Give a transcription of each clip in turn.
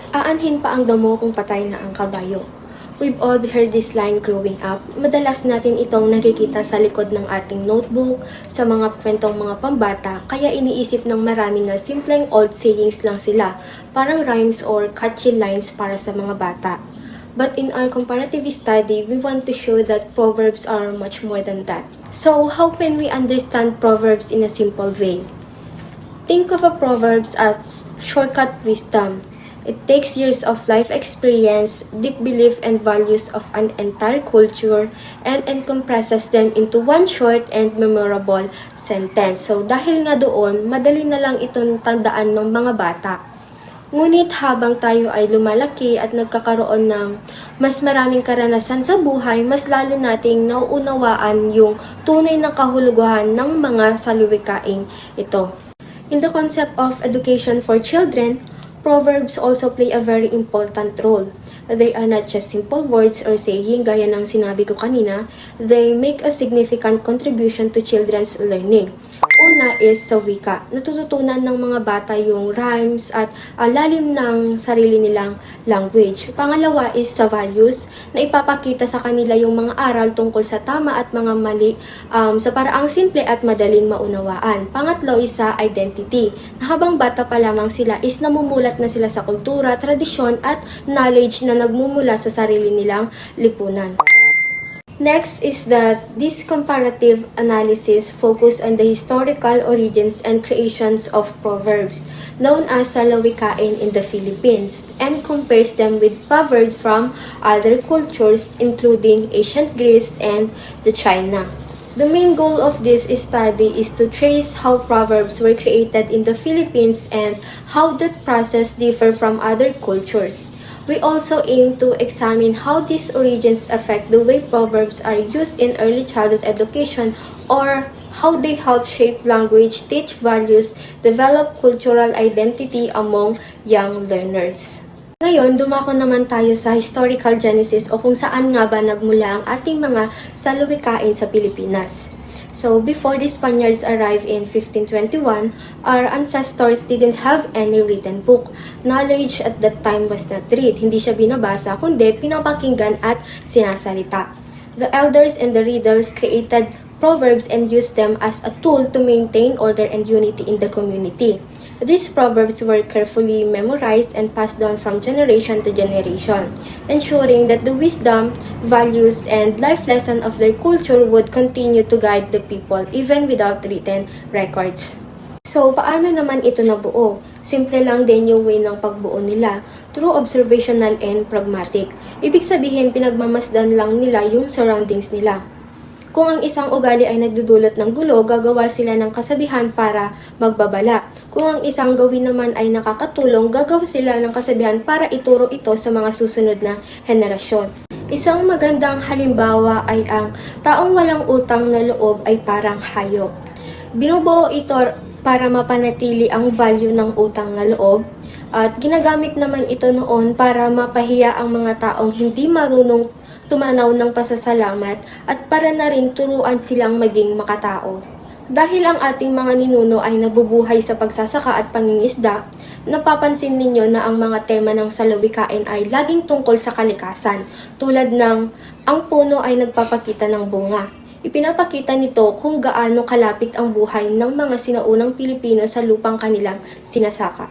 Aanhin pa ang damo kung patay na ang kabayo. We've all heard this line growing up. Madalas natin itong nakikita sa likod ng ating notebook, sa mga kwentong mga pambata, kaya iniisip ng marami na simpleng old sayings lang sila, parang rhymes or catchy lines para sa mga bata. But in our comparative study, we want to show that proverbs are much more than that. So, how can we understand proverbs in a simple way? Think of a proverbs as shortcut wisdom. It takes years of life experience, deep belief and values of an entire culture, and compresses them into one short and memorable sentence. So dahil nga doon, madali na lang itong tandaan ng mga bata. Ngunit habang tayo ay lumalaki at nagkakaroon ng mas maraming karanasan sa buhay, mas lalo nating nauunawaan yung tunay na kahulugan ng mga salawikaing ito. In the concept of education for children, proverbs also play a very important role. They are not just simple words or saying gaya ng sinabi ko kanina, they make a significant contribution to children's learning. Una is sa wika. Natututunan ng mga bata yung rhymes at lalim ng sarili nilang language. Pangalawa is sa values na ipapakita sa kanila yung mga aral tungkol sa tama at mga mali sa paraang simple at madaling maunawaan. Pangatlo is sa identity na habang bata pa lamang sila is namumulat na sila sa kultura, tradisyon at knowledge na nagmumula sa sarili nilang lipunan. Next is that this comparative analysis focus on the historical origins and creations of proverbs, known as salawikain in the Philippines, and compares them with proverbs from other cultures including ancient Greece and the China. The main goal of this study is to trace how proverbs were created in the Philippines and how that process differ from other cultures. We also aim to examine how these origins affect the way proverbs are used in early childhood education or how they help shape language, teach values, develop cultural identity among young learners. Ngayon, dumako naman tayo sa historical genesis o kung saan nga ba nagmula ang ating mga salawikain sa Pilipinas. So, before the Spaniards arrived in 1521, our ancestors didn't have any written book. Knowledge at that time was not read. Hindi siya binabasa, kundi pinapakinggan at sinasalita. The elders and the readers created proverbs and used them as a tool to maintain order and unity in the community. These proverbs were carefully memorized and passed down from generation to generation, ensuring that the wisdom, values, and life lesson of their culture would continue to guide the people even without written records. So, paano naman ito nabuo? Simple lang din yung way ng pagbuo nila, through observational and pragmatic. Ibig sabihin, pinagmamasdan lang nila yung surroundings nila. Kung ang isang ugali ay nagdudulot ng gulo, gagawa sila ng kasabihan para magbabala. Kung ang isang gawin naman ay nakakatulong, gagawa sila ng kasabihan para ituro ito sa mga susunod na henerasyon. Isang magandang halimbawa ay ang taong walang utang na loob ay parang hayop. Binubuo ito para mapanatili ang value ng utang na loob at ginagamit naman ito noon para mapahiya ang mga taong hindi marunong tumanaw ng pasasalamat at para na rin turuan silang maging makatao. Dahil ang ating mga ninuno ay nabubuhay sa pagsasaka at pangingisda, napapansin ninyo na ang mga tema ng salawikain ay laging tungkol sa kalikasan, tulad ng ang puno ay nagpapakita ng bunga. Ipinapakita nito kung gaano kalapit ang buhay ng mga sinaunang Pilipino sa lupang kanilang sinasaka.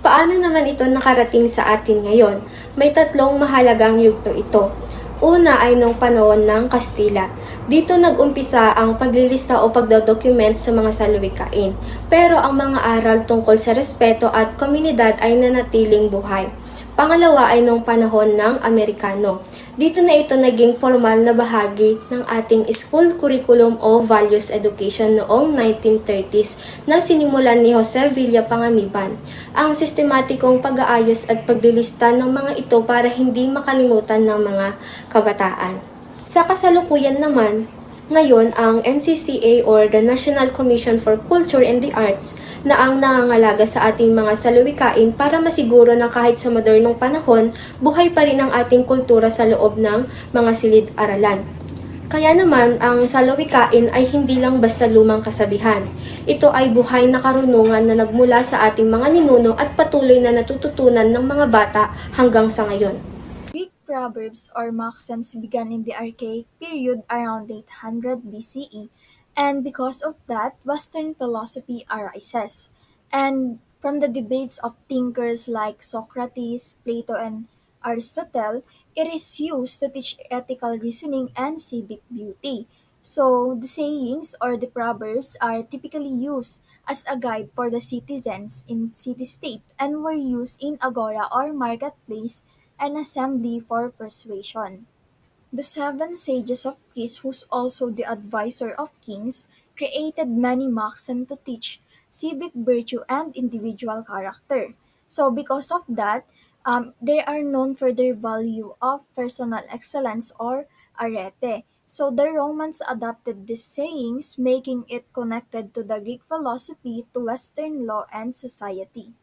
Paano naman ito nakarating sa atin ngayon? May tatlong mahalagang yugto ito. Una ay nung panahon ng Kastila. Dito nag-umpisa ang paglilista o pagdodocument sa mga salawikain. Pero ang mga aral tungkol sa respeto at komunidad ay nanatiling buhay. Pangalawa ay nung panahon ng Amerikano. Dito na ito naging formal na bahagi ng ating school curriculum o values education noong 1930s na sinimulan ni Jose Villa Panganiban. Ang sistematikong pag-aayos at paglilista ng mga ito para hindi makalimutan ng mga kabataan. Sa kasalukuyan naman, ngayon ang NCCA or the National Commission for Culture and the Arts na ang nangangalaga sa ating mga salawikain para masiguro na kahit sa modernong panahon, buhay pa rin ang ating kultura sa loob ng mga silid-aralan. Kaya naman, ang salawikain ay hindi lang basta lumang kasabihan. Ito ay buhay na karunungan na nagmula sa ating mga ninuno at patuloy na natututunan ng mga bata hanggang sa ngayon. Greek proverbs or maxims began in the archaic period around 800 BCE, and because of that, Western philosophy arises. And from the debates of thinkers like Socrates, Plato, and Aristotle, it is used to teach ethical reasoning and civic beauty. So, the sayings or the proverbs are typically used as a guide for the citizens in city-state and were used in agora or marketplace and assembly for persuasion. The seven sages of Greece, who's also the advisor of kings, created many maxims to teach civic virtue and individual character. So, because of that, they are known for their value of personal excellence or arete. So, the Romans adopted these sayings, making it connected to the Greek philosophy, to Western law and society.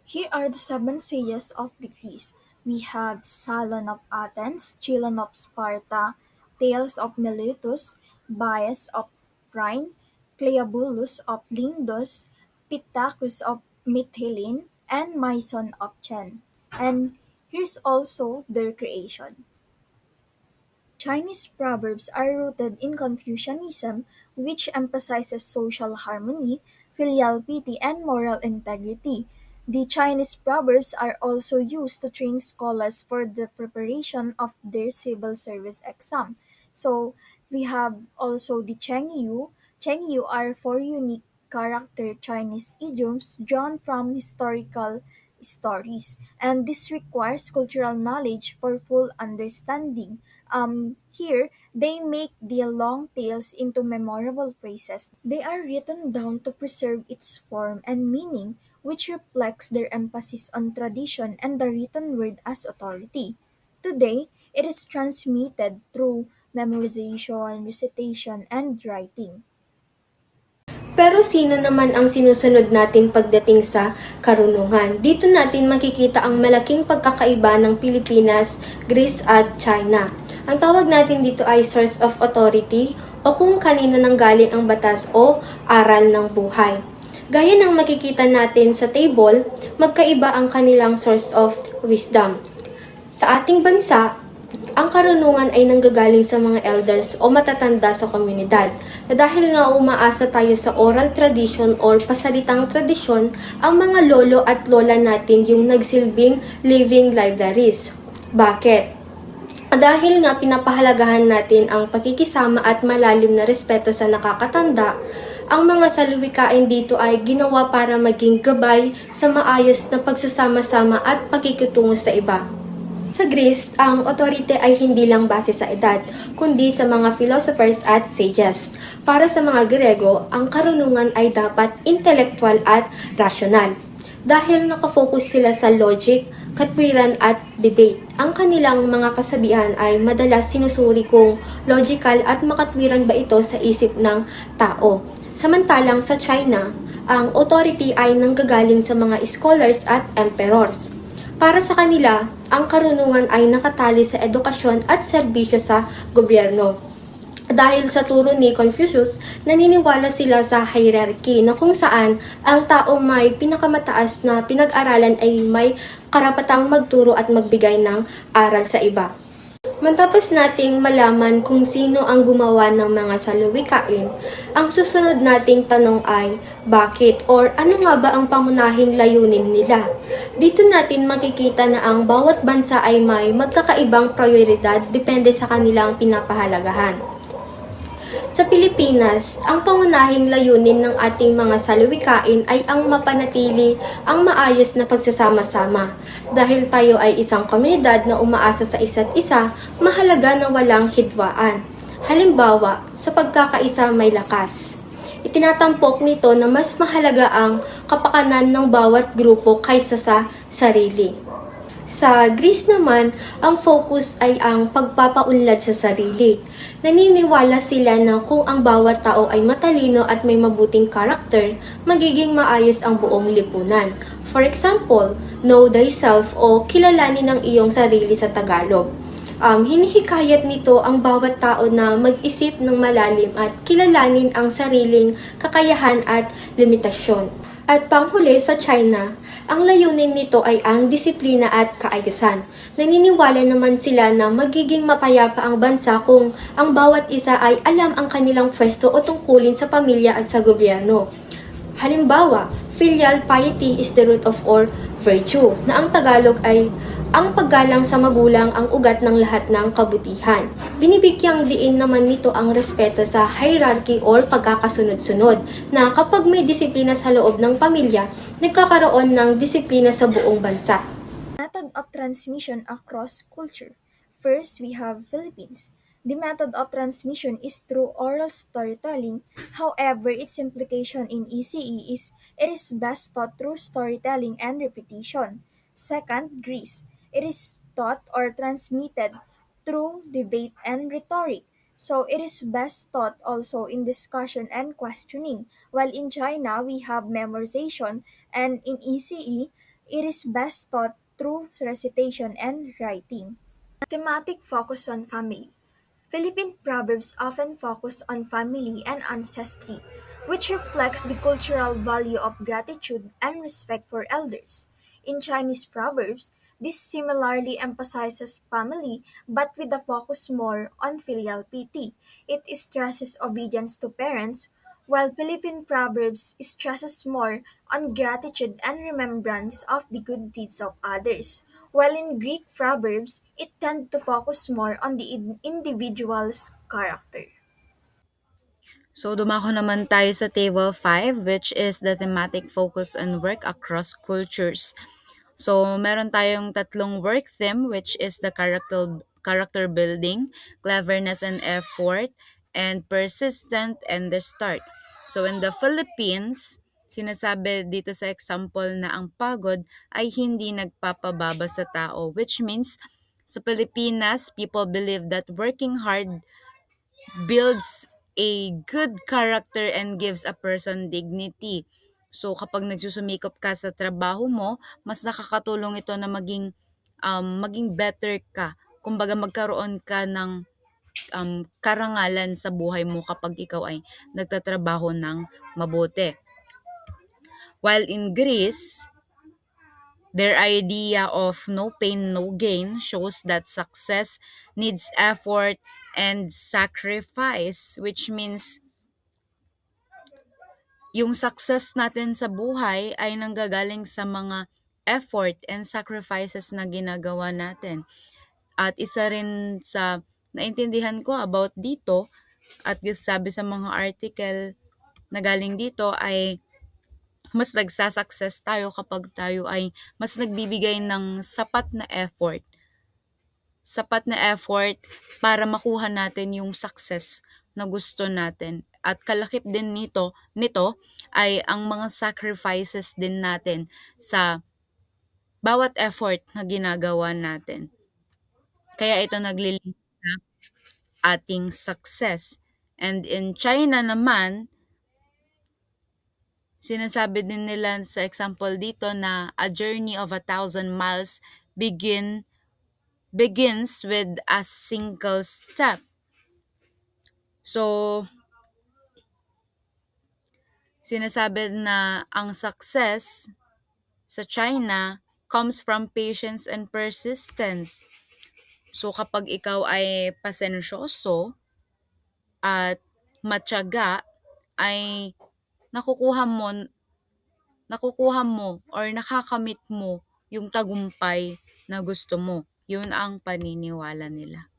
Here are the seven sages of the Greece. We have Solon of Athens, Chilon of Sparta, Thales of Miletus, Bias of Prine, Cleobulus of Lindus, Pittacus of Mytilene, and Myson of Chen. And here's also their creation. Chinese proverbs are rooted in Confucianism, which emphasizes social harmony, filial piety, and moral integrity. The Chinese proverbs are also used to train scholars for the preparation of their civil service exam. So we have also the Chengyu. Chengyu are four unique character Chinese idioms drawn from historical stories, and this requires cultural knowledge for full understanding. Here, they make the long tales into memorable phrases. They are written down to preserve its form and meaning, which reflects their emphasis on tradition and the written word as authority. Today, it is transmitted through memorization, recitation, and writing. Pero sino naman ang sinusunod natin pagdating sa karunungan? Dito natin makikita ang malaking pagkakaiba ng Pilipinas, Greece at China. Ang tawag natin dito ay source of authority o kung kanino nanggaling ang batas o aral ng buhay. Gaya ng makikita natin sa table, magkaiba ang kanilang source of wisdom. Sa ating bansa, ang karunungan ay nanggagaling sa mga elders o matatanda sa komunidad. Na dahil nga umaasa tayo sa oral tradition or pasalitang tradisyon, ang mga lolo at lola natin yung nagsilbing living libraries. Bakit? Dahil nga pinapahalagahan natin ang pakikisama at malalim na respeto sa nakakatanda, ang mga salawikain dito ay ginawa para maging gabay sa maayos na pagsasama-sama at pakikitungo sa iba. Sa Greece, ang authority ay hindi lang base sa edad, kundi sa mga philosophers at sages. Para sa mga Grego, ang karunungan ay dapat intellectual at rational. Dahil nakafocus sila sa logic, katwiran at debate, ang kanilang mga kasabihan ay madalas sinusuri kung logical at makatwiran ba ito sa isip ng tao. Samantalang sa China, ang authority ay nanggagaling sa mga scholars at emperors. Para sa kanila, ang karunungan ay nakatali sa edukasyon at serbisyo sa gobyerno. Dahil sa turo ni Confucius, naniniwala sila sa hierarchy na kung saan ang taong may pinakamataas na pinag-aralan ay may karapatang magturo at magbigay ng aral sa iba. Matapos nating malaman kung sino ang gumawa ng mga salawikain, ang susunod nating tanong ay bakit or ano nga ba ang pangunahing layunin nila? Dito natin makikita na ang bawat bansa ay may magkakaibang prioridad depende sa kanilang pinapahalagahan. Sa Pilipinas, ang pangunahing layunin ng ating mga salawikain ay ang mapanatili ang maayos na pagsasama-sama. Dahil tayo ay isang komunidad na umaasa sa isa't isa, mahalaga na walang hidwaan. Halimbawa, sa pagkakaisa may lakas. Itinatampok nito na mas mahalaga ang kapakanan ng bawat grupo kaysa sa sarili. Sa Greece naman, ang focus ay ang pagpapaunlad sa sarili. Naniniwala sila na kung ang bawat tao ay matalino at may mabuting karakter, magiging maayos ang buong lipunan. For example, know thyself o kilalanin ang iyong sarili sa Tagalog. Hinihikayat nito ang bawat tao na mag-isip ng malalim at kilalanin ang sariling kakayahan at limitasyon. At panghuli sa China, ang layunin nito ay ang disiplina at kaayusan. Naniniwala naman sila na magiging mapayapa ang bansa kung ang bawat isa ay alam ang kanilang pwesto o tungkulin sa pamilya at sa gobyerno. Halimbawa, filial piety is the root of all virtue, na ang Tagalog ay ang paggalang sa magulang ang ugat ng lahat ng kabutihan. Binibigyang diin naman nito ang respeto sa hierarchy or pagkakasunod-sunod, na kapag may disiplina sa loob ng pamilya, nagkakaroon ng disiplina sa buong bansa. Method of transmission across culture. First, we have Philippines. The method of transmission is through oral storytelling. However, its implication in ECE is it is best taught through storytelling and repetition. Second, Greece. It is taught or transmitted through debate and rhetoric. So it is best taught also in discussion and questioning. While in China, we have memorization, and in ECE, it is best taught through recitation and writing. Thematic focus on family. Philippine proverbs often focus on family and ancestry, which reflects the cultural value of gratitude and respect for elders. In Chinese proverbs, this similarly emphasizes family but with a focus more on filial piety. It stresses obedience to parents, while Philippine proverbs stresses more on gratitude and remembrance of the good deeds of others. While in Greek proverbs, it tends to focus more on the individual's character. So dumako naman tayo sa table 5, which is the thematic focus on work across cultures. So meron tayong tatlong work theme, which is the character building, cleverness and effort, and persistent and the start. So in the Philippines, sinasabi dito sa example na ang pagod ay hindi nagpapababa sa tao, which means sa Pilipinas, people believe that working hard builds a good character and gives a person dignity. So kapag nagsusumikap ka sa trabaho mo, mas nakakatulong ito na maging better ka. Kumbaga magkaroon ka ng karangalan sa buhay mo kapag ikaw ay nagtatrabaho ng mabuti. While in Greece, their idea of no pain, no gain shows that success needs effort and sacrifice, which means yung success natin sa buhay ay nanggagaling sa mga effort and sacrifices na ginagawa natin. At isa rin sa naintindihan ko about dito at sabi sa mga article na galing dito ay mas nagsasucess tayo kapag tayo ay mas nagbibigay ng sapat na effort para makuha natin yung success na gusto natin. At kalakip din nito ay ang mga sacrifices din natin sa bawat effort na ginagawa natin. Kaya ito naglilink sa ating success. And in China naman, sinasabi din nila sa example dito na a journey of 1,000 miles begins with a single step. So, sinasabi na ang success sa China comes from patience and persistence. So, kapag ikaw ay pasensyoso at matyaga, ay nakukuha mo or nakakamit mo yung tagumpay na gusto mo. Yun ang paniniwala nila.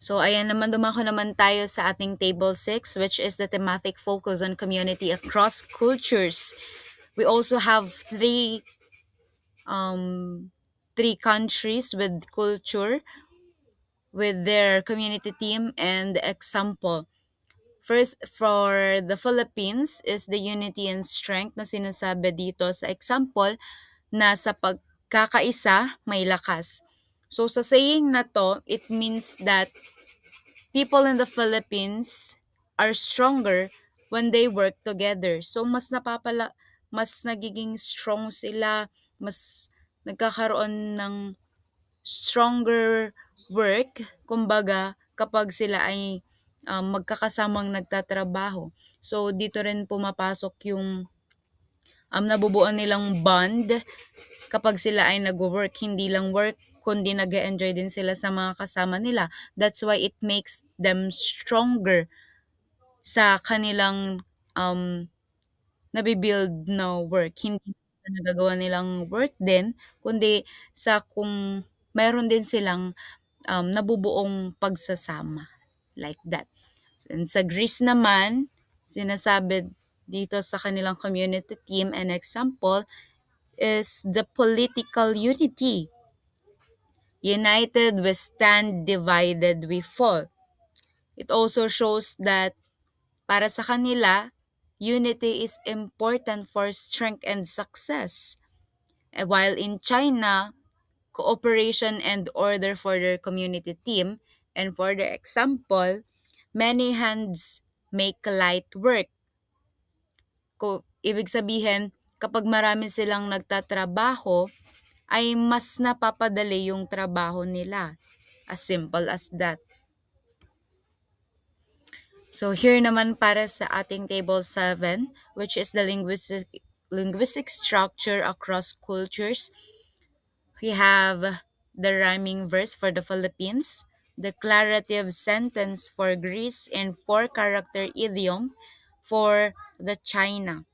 So, ayan naman, dumako naman tayo sa ating table 6, which is the thematic focus on community across cultures. We also have three countries with culture, with their community theme and example. First, for the Philippines is the unity and strength na sinasabi dito sa example na sa pagkakaisa may lakas. So sa saying na to, it means that people in the Philippines are stronger when they work together. So mas nagiging strong sila, mas nagkakaroon ng stronger work, kumbaga, kapag sila ay magkakasamang nagtatrabaho. So, dito rin pumapasok yung nabubuo nilang bond kapag sila ay nagwo-work. Hindi lang work, kundi nag-enjoy din sila sa mga kasama nila. That's why it makes them stronger sa kanilang nabibuild na work. Hindi sa nagagawa nilang work din, kundi sa kung meron din silang nabubuong pagsasama. Like that. And sa Greece naman, sinasabi dito sa kanilang community team, an example is the political unity. United we stand, divided we fall. It also shows that para sa kanila, unity is important for strength and success. While in China, cooperation and order for their community team, and for the example, many hands make light work. Ibig sabihin, kapag marami silang nagtatrabaho, ay mas napapadali yung trabaho nila. As simple as that. So here naman para sa ating table 7, which is the linguistic structure across cultures. We have the rhyming verse for the Philippines, the declarative sentence for Greece, and 4-character idiom for the China.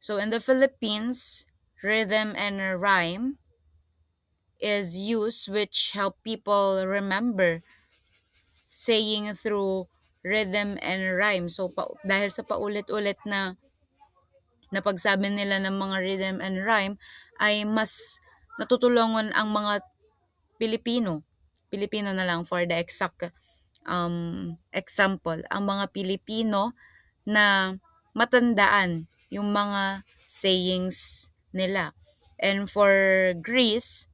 So in the Philippines, rhythm and rhyme is used, which help people remember saying through rhythm and rhyme. So dahil sa paulit-ulit na pagsabi nila ng mga rhythm and rhyme, ay mas natutulungan ang mga Pilipino na lang for the exact example, ang mga Pilipino na matandaan yung mga sayings nila. And for Greece,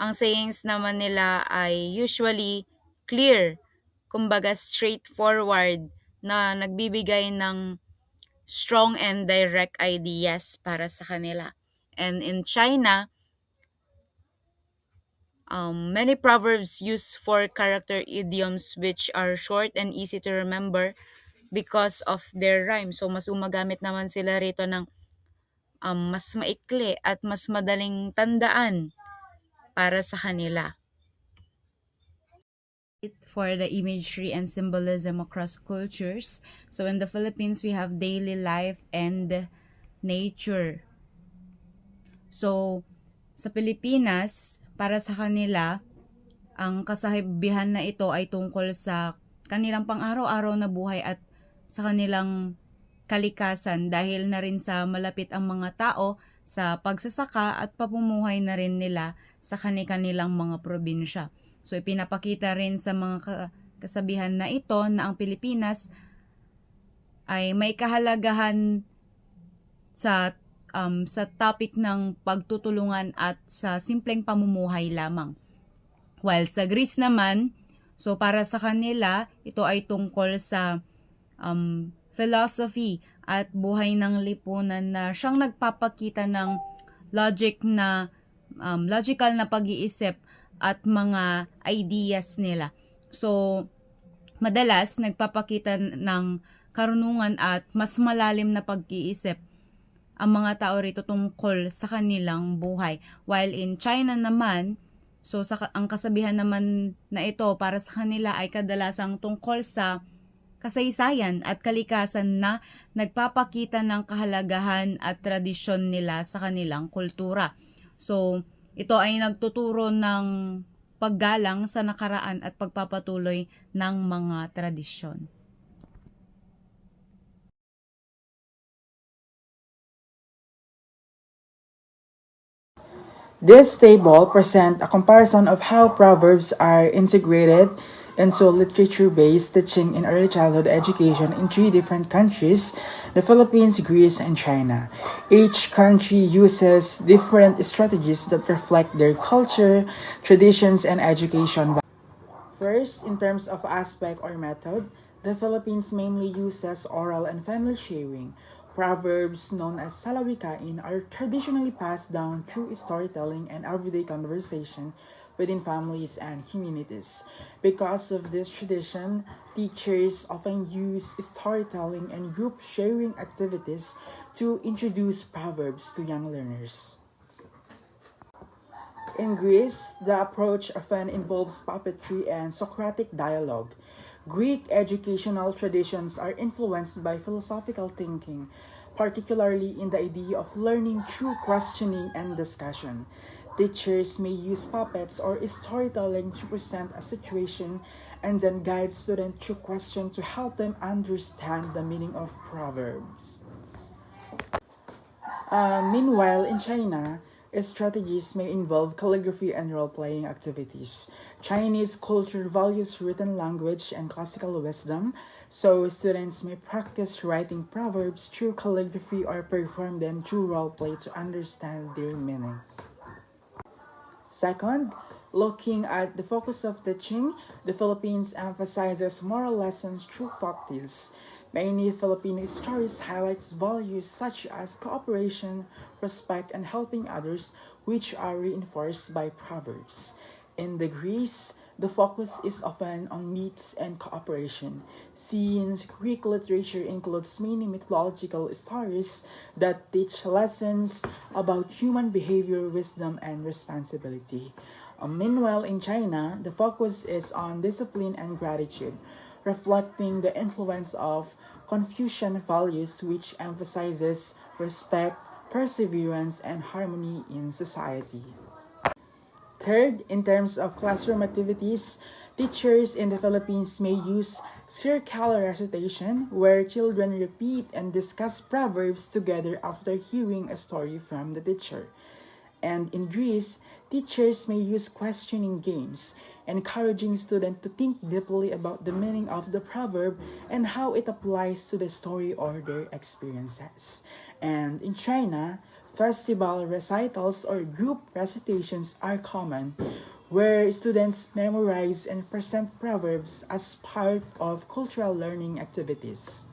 ang sayings naman nila ay usually clear, kumbaga straightforward, na nagbibigay ng strong and direct ideas para sa kanila. And in China, many proverbs use 4-character idioms which are short and easy to remember because of their rhyme. So mas umagamit naman sila rito ng mas maikli at mas madaling tandaan para sa kanila. For the imagery and symbolism across cultures. So in the Philippines, we have daily life and nature. So sa Pilipinas, para sa kanila, ang kasabihan na ito ay tungkol sa kanilang pang-araw-araw na buhay at sa kanilang kalikasan, dahil na rin sa malapit ang mga tao sa pagsasaka at pamumuhay na rin nila sa kanilang mga probinsya. So ipinapakita rin sa mga kasabihan na ito na ang Pilipinas ay may kahalagahan sa topic ng pagtutulungan at sa simpleng pamumuhay lamang. While sa Greece naman, so para sa kanila, ito ay tungkol sa philosophy at buhay ng lipunan na siyang nagpapakita ng logical na pag-iisip at mga ideas nila. So, madalas nagpapakita ng karunungan at mas malalim na pag-iisip ang mga tao rito tungkol sa kanilang buhay. While in China naman, so ang kasabihan naman na ito para sa kanila ay kadalasang tungkol sa kasaysayan at kalikasan na nagpapakita ng kahalagahan at tradisyon nila sa kanilang kultura. So, ito ay nagtuturo ng paggalang sa nakaraan at pagpapatuloy ng mga tradisyon. This table presents a comparison of how proverbs are integrated into literature-based teaching in early childhood education in 3 different countries, the Philippines, Greece, and China. Each country uses different strategies that reflect their culture, traditions, and education. First, in terms of aspect or method, the Philippines mainly uses oral and family sharing, Proverbs known as salawikain are traditionally passed down through storytelling and everyday conversation within families and communities. Because of this tradition, teachers often use storytelling and group sharing activities to introduce proverbs to young learners. In Greece, the approach often involves puppetry and Socratic dialogue. Greek educational traditions are influenced by philosophical thinking, particularly in the idea of learning through questioning and discussion. Teachers may use puppets or storytelling to present a situation and then guide students through questions to help them understand the meaning of proverbs. Meanwhile, in China, strategies may involve calligraphy and role playing activities. Chinese culture values written language and classical wisdom, so students may practice writing proverbs through calligraphy or perform them through role play to understand their meaning. Second, looking at the focus of teaching, the Philippines emphasizes moral lessons through folktales. Many Filipino stories highlights values such as cooperation, respect, and helping others, which are reinforced by proverbs. In the Greece, the focus is often on myths and cooperation, since Greek literature includes many mythological stories that teach lessons about human behavior, wisdom, and responsibility. Meanwhile, in China, the focus is on discipline and gratitude, reflecting the influence of Confucian values which emphasizes respect, perseverance, and harmony in society. Third, in terms of classroom activities, teachers in the Philippines may use circular recitation where children repeat and discuss proverbs together after hearing a story from the teacher. And in Greece, teachers may use questioning games, encouraging students to think deeply about the meaning of the proverb and how it applies to the story or their experiences. And in China, festival recitals or group recitations are common, where students memorize and present proverbs as part of cultural learning activities.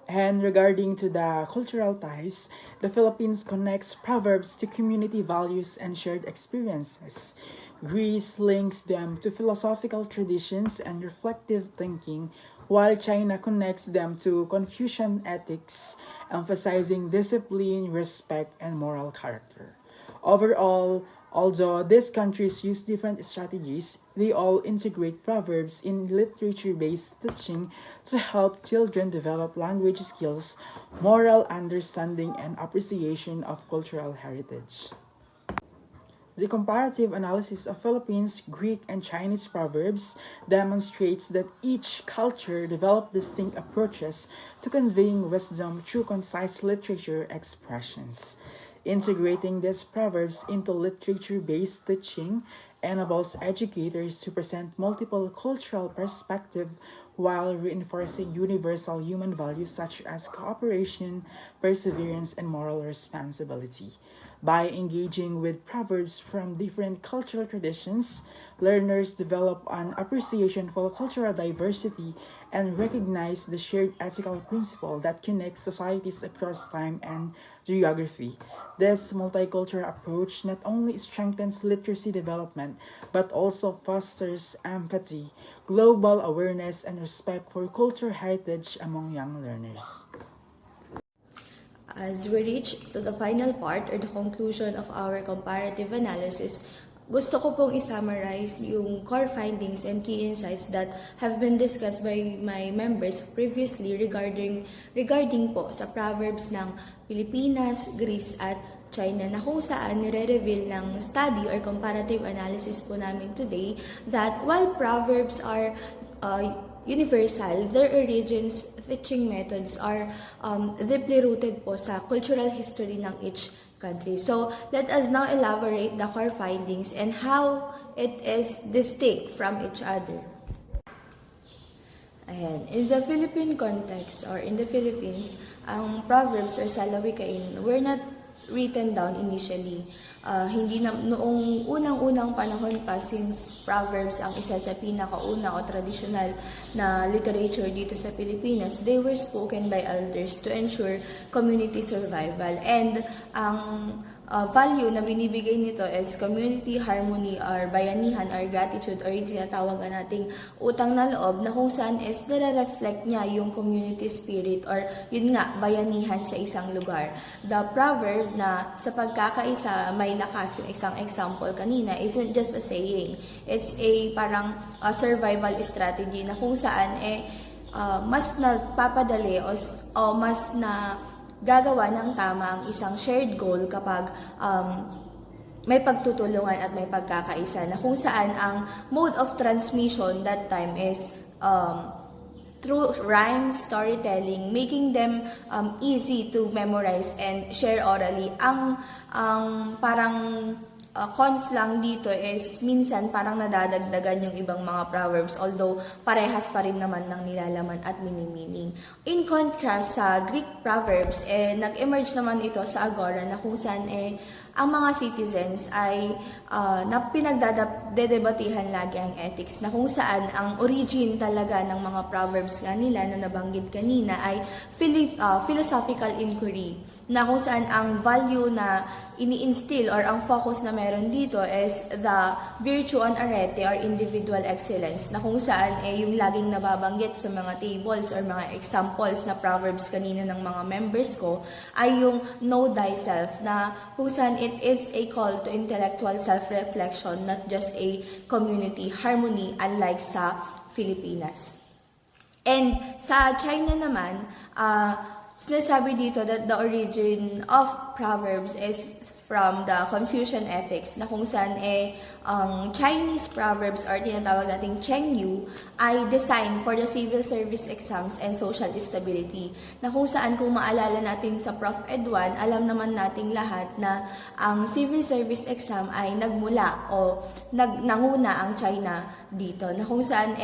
And regarding to the cultural ties, the Philippines connects proverbs to community values and shared experiences. Greece links them to philosophical traditions and reflective thinking, while China connects them to Confucian ethics, emphasizing discipline, respect, and moral character. Overall, although these countries use different strategies, they all integrate proverbs in literature-based teaching to help children develop language skills, moral understanding, and appreciation of cultural heritage. The comparative analysis of Philippines, Greek, and Chinese proverbs demonstrates that each culture developed distinct approaches to conveying wisdom through concise literature expressions. Integrating these proverbs into literature-based teaching enables educators to present multiple cultural perspectives while reinforcing universal human values such as cooperation, perseverance, and moral responsibility. By engaging with proverbs from different cultural traditions, learners develop an appreciation for cultural diversity and recognize the shared ethical principle that connects societies across time and geography. This multicultural approach not only strengthens literacy development but also fosters empathy, global awareness, and respect for cultural heritage among young learners. As we reach to the final part or the conclusion of our comparative analysis, gusto ko pong i-summarize yung core findings and key insights that have been discussed by my members previously regarding po sa proverbs ng Pilipinas, Greece at China na kung saan nire-reveal ng study or comparative analysis po namin today that while proverbs are universal, their origins, teaching methods are deeply rooted po sa cultural history ng each country. So, let us now elaborate the core findings and how it is distinct from each other. Ayan. In the Philippine context or in the Philippines, ang proverbs or salawikain were not written down initially. Hindi na noong unang-unang panahon pa, since Proverbs ang isa sa pinakauna o traditional na literature dito sa Pilipinas, they were spoken by elders to ensure community survival. And ang value na binibigay nito is community harmony or bayanihan or gratitude or yung tinatawagan nating utang na loob, na kung saan is nare-reflect niya yung community spirit or yun nga, bayanihan sa isang lugar. The proverb na sa pagkakaisa may lakas, yung isang example kanina, isn't just a saying. It's a parang survival strategy na kung saan mas nagpapadali o mas na gagawa ng tama ang isang shared goal kapag may pagtutulungan at may pagkakaisa, na kung saan ang mode of transmission that time is through rhyme, storytelling, making them easy to memorize and share orally. Ang parang cons lang dito is minsan parang nadadagdagan yung ibang mga proverbs, although parehas pa rin naman ng nilalaman at meaning. In contrast sa Greek proverbs, nag-emerge naman ito sa Agora, na kung saan ang mga citizens ay pinagdedebatihan lagi ang ethics, na kung saan ang origin talaga ng mga proverbs nga nila na nabanggit kanina ay philosophical inquiry, na kung saan ang value na ini-instill or ang focus na meron dito is the virtue on arete or individual excellence, na kung saan yung laging nababanggit sa mga tables or mga examples na proverbs kanina ng mga members ko ay yung know thyself, na kung saan it is a call to intellectual self-reflection, not just a community harmony, unlike sa Pilipinas. And sa China naman, sinasabi dito that the origin of Proverbs is from the Confucian ethics, na kung saan ang Chinese Proverbs or tinatawag nating Chengyu ay designed for the civil service exams and social stability, na kung saan, kung maalala natin sa Prof. Ed1, alam naman nating lahat na ang civil service exam ay nagmula o nanguna ang China dito, na kung saan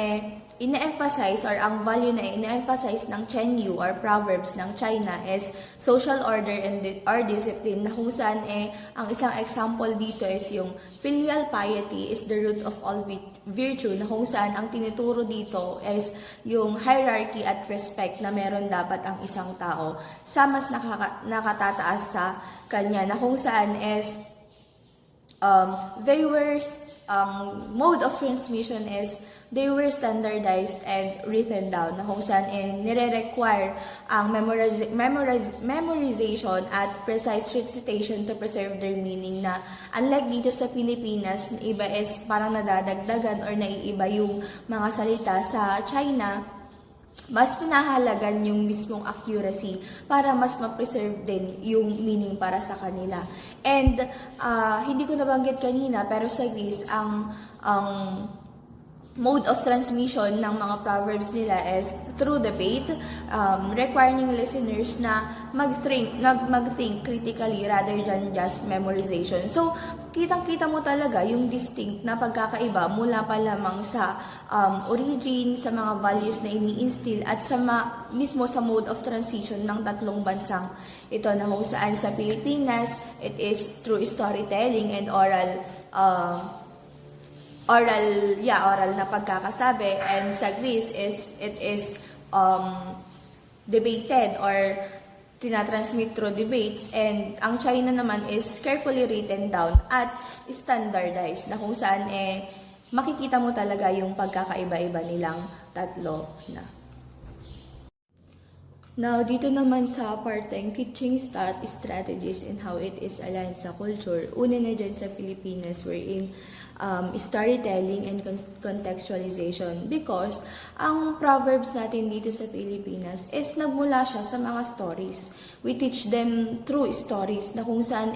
ina-emphasize or ang value na ina-emphasize ng Chengyu or Proverbs ng China is social order and or discipline, na kung saan ang isang example dito is yung filial piety is the root of all virtue, na kung saan ang tinuturo dito is yung hierarchy at respect na meron dapat ang isang tao sa mas nakatataas sa kanya, na kung saan is they were mode of transmission is they were standardized and written down, na kung saan nire-require ang memorization at precise recitation to preserve their meaning, na unlike dito sa Pilipinas, iba is parang nadadagdagan or naiiba yung mga salita. Sa China, mas pinahalagan yung mismong accuracy para mas ma-preserve din yung meaning para sa kanila. And hindi ko nabanggit kanina, pero sa Greece, ang mode of transmission ng mga proverbs nila is through debate, requiring listeners na mag-think critically rather than just memorization. So, kitang-kita mo talaga yung distinct na pagkakaiba mula pa lamang sa origin, sa mga values na ini-instill, at sa mismo sa mode of transition ng tatlong bansang ito, na kung saan sa Pilipinas, it is through storytelling and oral na pagkakasabi, and sa Greece it is debated or tinatransmit through debates, and ang China naman is carefully written down at standardized, na kung saan makikita mo talaga yung pagkakaiba-iba nilang tatlo na. Now, dito naman sa parteng teaching strategies and how it is aligned sa culture, una na dyan sa Pilipinas, wherein storytelling and contextualization, because ang proverbs natin dito sa Pilipinas is nagmula siya sa mga stories. We teach them through stories, na kung saan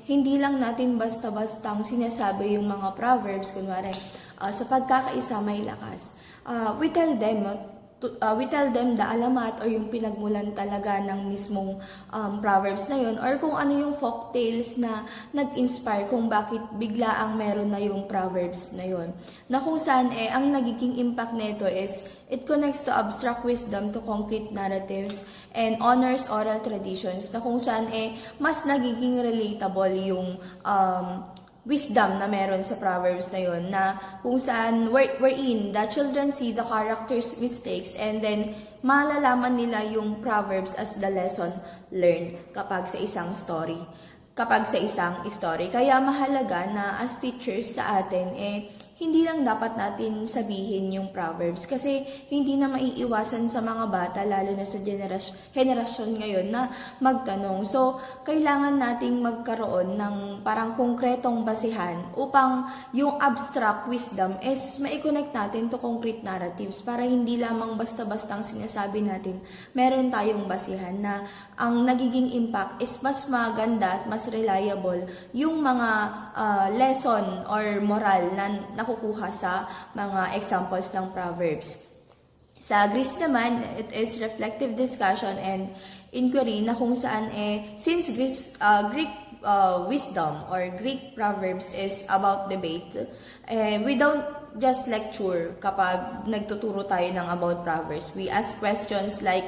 hindi lang natin basta-bastang sinasabi yung mga proverbs, kunwari sa pagkakaisa may lakas. We tell them we tell them the alamat or yung pinagmulan talaga ng mismong proverbs na yun, or kung ano yung folk tales na nag-inspire kung bakit bigla ang meron na yung proverbs na yun. Na kung saan ang nagiging impact nito is it connects to abstract wisdom to concrete narratives and honors oral traditions, na kung saan mas nagiging relatable yung wisdom na meron sa proverbs na yon, na kung saan wherein the children see the characters' mistakes and then malalaman nila yung proverbs as the lesson learned kapag sa isang story. Kaya mahalaga na as teachers sa atin, hindi lang dapat natin sabihin yung proverbs kasi hindi na maiiwasan sa mga bata, lalo na sa henerasyon ngayon, na magtanong. So, kailangan nating magkaroon ng parang konkretong basihan upang yung abstract wisdom is mai-connect natin to concrete narratives, para hindi lamang basta-bastang sinasabi natin. Meron tayong basihan na ang nagiging impact is mas maganda at mas reliable yung mga lesson or moral na nakukuha sa mga examples ng proverbs. Sa Greece naman, it is reflective discussion and inquiry, na kung saan since Greek wisdom or Greek proverbs is about debate, we don't just lecture kapag nagtuturo tayo ng about proverbs. We ask questions like,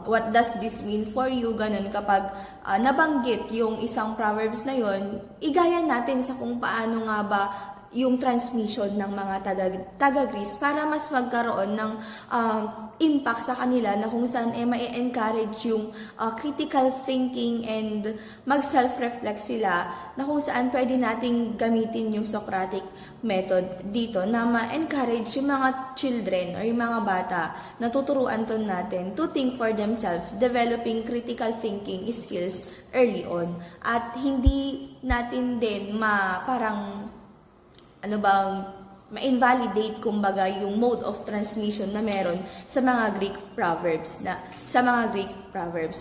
what does this mean for you? Ganun, kapag nabanggit yung isang proverbs na yon, igaya natin sa kung paano nga ba yung transmission ng mga taga-Greece, para mas magkaroon ng impact sa kanila, na kung saan ma-encourage yung critical thinking and mag-self-reflect sila, na kung saan pwede nating gamitin yung Socratic method dito, na ma-encourage yung mga children or yung mga bata na tuturuan to natin to think for themselves, developing critical thinking skills early on. At hindi natin din parang ma-invalidate kumbaga yung mode of transmission na meron sa mga Greek proverbs.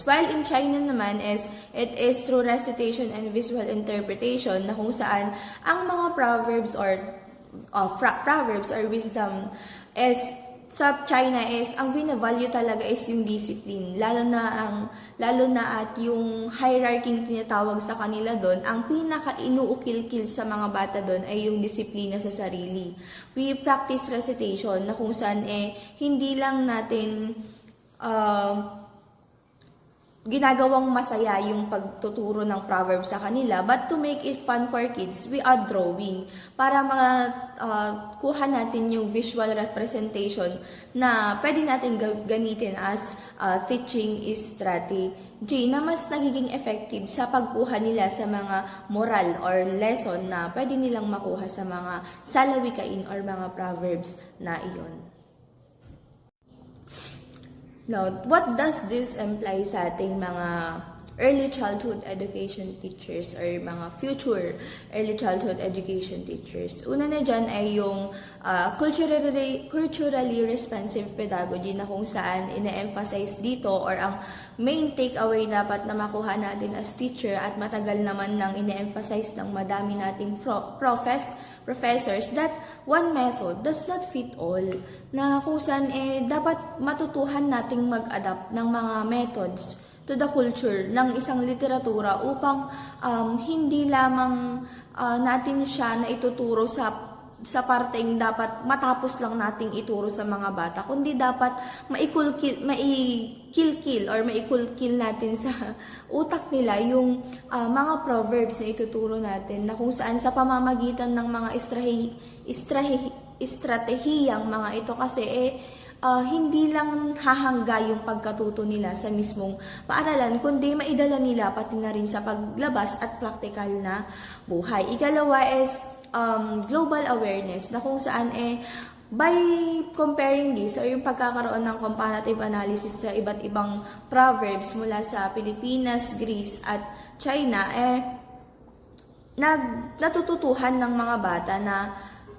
While in China naman it is through recitation and visual interpretation, na kung saan ang mga proverbs or wisdom sa China ang binavalue talaga is yung discipline, lalo na at yung hierarchy na tinatawag sa kanila doon, ang pinaka-inuukil-kil sa mga bata doon ay yung disiplina sa sarili. We practice recitation, na kung saan hindi lang natin ginagawang masaya yung pagtuturo ng proverbs sa kanila, but to make it fun for kids, we add drawing para kuha natin yung visual representation na pwede natin gamitin as teaching strategy, na mas nagiging effective sa pagkuha nila sa mga moral or lesson na pwede nilang makuha sa mga salawikain or mga proverbs na iyon. Now, what does this imply sa ating mga early childhood education teachers or mga future early childhood education teachers? Una na dyan ay yung culturally responsive pedagogy, na kung saan ina-emphasize dito, or ang main takeaway dapat na makuha natin as teacher, at matagal naman nang ina-emphasize ng madami nating professors, that one method does not fit all, na kung saan dapat matutuhan nating mag-adapt ng mga methods to the culture ng isang literatura, upang hindi lamang natin siya na ituturo sa parteng dapat matapos lang nating ituro sa mga bata, kundi dapat maikilkil or maikulkil natin sa utak nila yung mga proverbs na ituturo natin, na kung saan sa pamamagitan ng mga estratehiyang mga ito kasi hindi lang hahangga yung pagkatuto nila sa mismong paaralan, kundi maidala nila pati na rin sa paglabas at praktikal na buhay. Ikalawa is global awareness, na kung saan by comparing this, or yung pagkakaroon ng comparative analysis sa iba't ibang proverbs mula sa Pilipinas, Greece at China, natututuhan ng mga bata na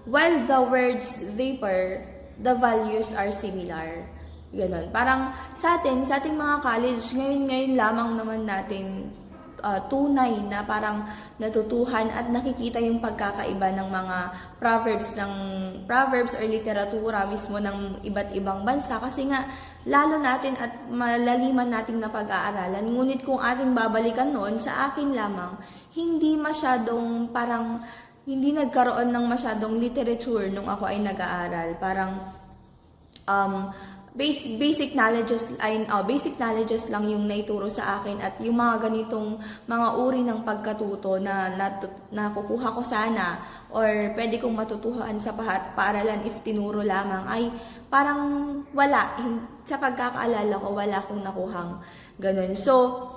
while the words differ, the values are similar. Ganon. Parang sa ating mga college, ngayon lamang naman natin tunay na parang natutuhan at nakikita yung pagkakaiba ng mga proverbs or literatura mismo ng iba't ibang bansa, kasi nga lalo natin at malaliman nating napag-aaralan. Ngunit kung ating babalikan noon, sa akin lamang, hindi nagkaroon ng masyadong literature nung ako ay nag-aaral. Parang basic knowledges lang yung naituro sa akin, at yung mga ganitong mga uri ng pagkatuto na nakukuha ko sana or pwede kong matutuhan sa paaralan if tinuro lamang, ay parang wala. Sa pagkakaalala ko, wala akong nakuhang ganun. So,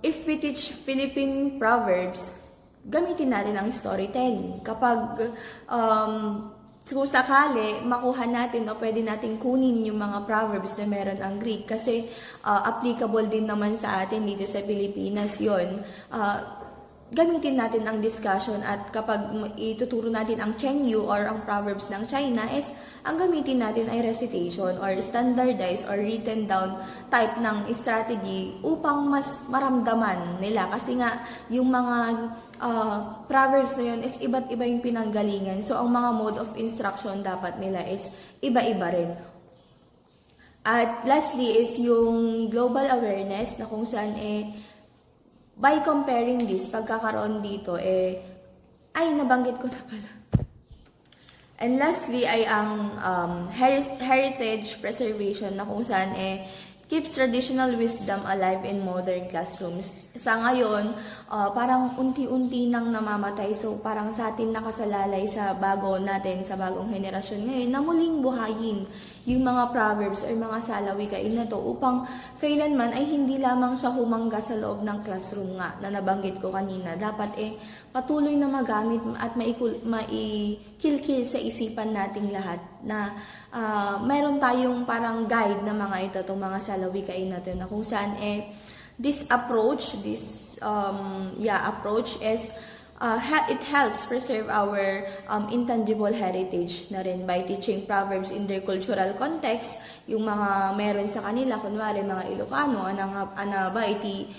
if we teach Philippine proverbs, gamitin natin ang storytelling. Kapag kung sakali makuha natin o pwede natin kunin yung mga proverbs na meron ang Greek, kasi applicable din naman sa atin dito sa Pilipinas yon. Gamitin natin ang discussion, at kapag ituturo natin ang Chengyu or ang proverbs ng China, is ang gamitin natin ay recitation or standardized or written down type ng strategy upang mas maramdaman nila, kasi nga yung mga proverbs na yun is iba't iba yung pinanggalingan, so ang mga mode of instruction dapat nila is iba-iba rin. At lastly is yung global awareness, na kung saan by comparing this, pagkakaroon dito, ay nabanggit ko na pala. And lastly ay ang heritage preservation, na kung saan keeps traditional wisdom alive in modern classrooms. Sa ngayon, parang unti-unti nang namamatay, so parang sa atin nakasalalay sa bagong henerasyon ngayon, na muling buhayin yung mga proverbs or mga salawikain na to, upang kailanman ay hindi lamang siya humangga sa loob ng classroom nga na nabanggit ko kanina. Dapat patuloy na magamit at maikilkil sa isipan nating lahat, na meron tayong parang guide na mga ito, itong mga salawikain natin, na kung saan this approach is it helps preserve our intangible heritage na rin by teaching proverbs in their cultural context. Yung mga meron sa kanila, kunwari mga Ilocano, ana ba iti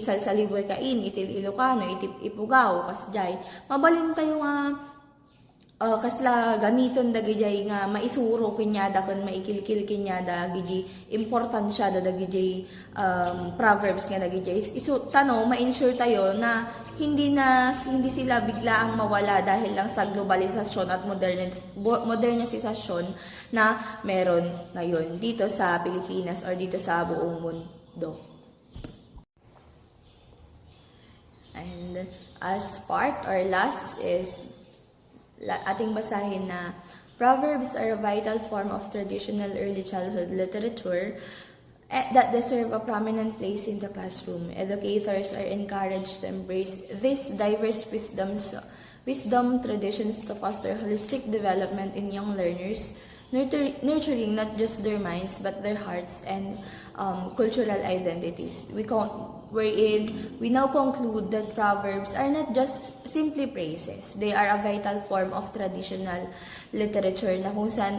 salsaliboy kain, iti Ilocano, iti ipugaw, kasjay. Mabalin tayo nga kasla gamiton dagijay nga maisuro kinyada kun maikilkil kinyada giji importansya dagijay proverbs nga dagijay isu tano ma-ensure tayo na hindi sila bigla ang mawala dahil lang sa globalisasyon at modernisasyon na meron ngayon dito sa Pilipinas or dito sa buong mundo. And as part or last is ating basahin na proverbs are a vital form of traditional early childhood literature that deserve a prominent place in the classroom. Educators are encouraged to embrace these diverse wisdom traditions to foster holistic development in young learners, nurturing not just their minds but their hearts and cultural identities. We now conclude that proverbs are not just simply phrases. They are a vital form of traditional literature, na kung saan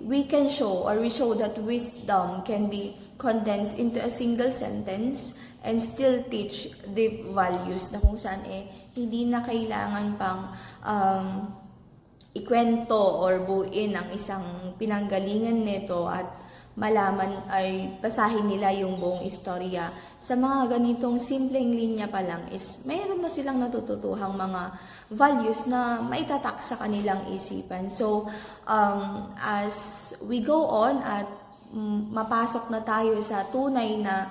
we show that wisdom can be condensed into a single sentence and still teach deep values, na kung saan hindi na kailangan pang ikwento or buuin ang isang pinanggalingan nito at malaman ay basahin nila yung buong istorya. Sa mga ganitong simpleng linya pa lang is mayroon na silang natututuhang mga values na maitatak sa kanilang isipan. So, as we go on at mapasok na tayo sa tunay na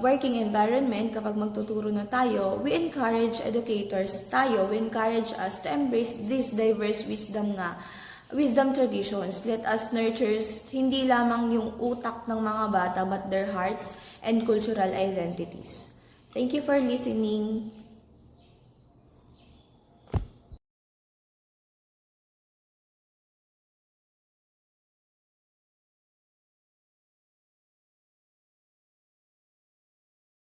working environment, kapag magtuturo na tayo, we encourage we encourage us to embrace this diverse wisdom traditions. Let us nurture hindi lamang yung utak ng mga bata but their hearts and cultural identities. Thank you for listening.